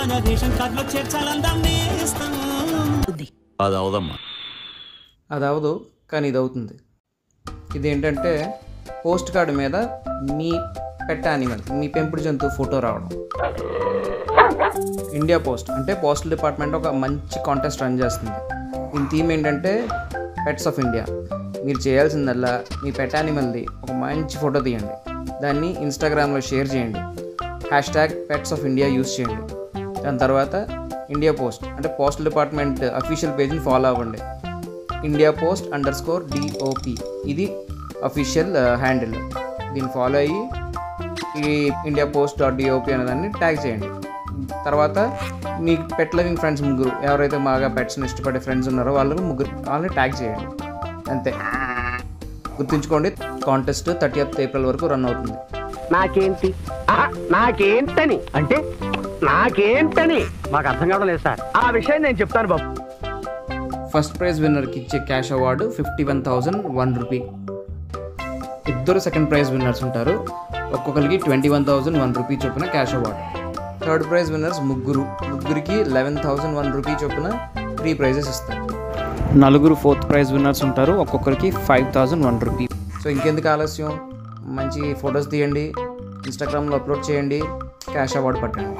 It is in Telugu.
మన రేషన్ కార్డులో చేర్చాలందాన్ని అది అవదమ్మా. అది అవదు, కానీ ఇది అవుతుంది. ఇదేంటంటే పోస్ట్ కార్డు మీద మీ పెట్ యానిమల్, మీ పెంపుడు జంతువు ఫోటో రావడం. ఇండియా పోస్ట్ అంటే పోస్టల్ డిపార్ట్మెంట్ ఒక మంచి కాంటెస్ట్ రన్ చేస్తుంది. దీని థీమ్ ఏంటంటే పెట్స్ ఆఫ్ ఇండియా. మీరు చేయాల్సిందల్లా మీ పెట్ యానిమల్ది ఒక మంచి ఫోటో తీయండి, దాన్ని ఇన్స్టాగ్రామ్లో షేర్ చేయండి, #PetsOfIndia యూస్ చేయండి. దాని తర్వాత ఇండియా పోస్ట్ అంటే పోస్టల్ డిపార్ట్మెంట్ అఫీషియల్ పేజ్ని ఫాలో అవ్వండి. ఇండియా పోస్ట్ _DOP ఇది అఫీషియల్ హ్యాండిల్. దీన్ని ఫాలో అయ్యి ఈ ఇండియా పోస్ట్ .DOP అనేదాన్ని ట్యాగ్ చేయండి. తర్వాత మీ పెట్ లవింగ్ ఫ్రెండ్స్ ముగ్గురు, ఎవరైతే బాగా పెట్స్ని ఇష్టపడే ఫ్రెండ్స్ ఉన్నారో వాళ్ళని ట్యాగ్ చేయండి. అంతే. గుర్తుంచుకోండి, కాంటెస్ట్ 30th ఏప్రిల్ వరకు రన్ అవుతుంది. నాకేంటని అంటే నాకేంటని మాకు అర్థం కావడం లేదు సార్. ఆ విషయం నేను చెప్తాను బాబు. ఫస్ట్ ప్రైజ్ విన్నర్కి ఇచ్చే క్యాష్ అవార్డు 51,001 రూపీ. ఇద్దరు సెకండ్ ప్రైజ్ విన్నర్స్ ఉంటారు, ఒక్కొక్కరికి 21,001 రూపీ చొప్పున cash award. Third prize winners ముగ్గురికి 11,001 రూపీ చొప్పున 3 ప్రైజెస్ ఇస్తారు. నలుగురు ఫోర్త్ ప్రైజ్ విన్నర్స్ ఉంటారు, ఒక్కొక్కరికి 5,001 రూపీ. సో ఇంకెందుకు ఆలస్యం, మంచి ఫొటోస్ తీయండి, ఇన్స్టాగ్రామ్లో అప్లోడ్ చేయండి, క్యాష్ అవార్డు పట్టండి.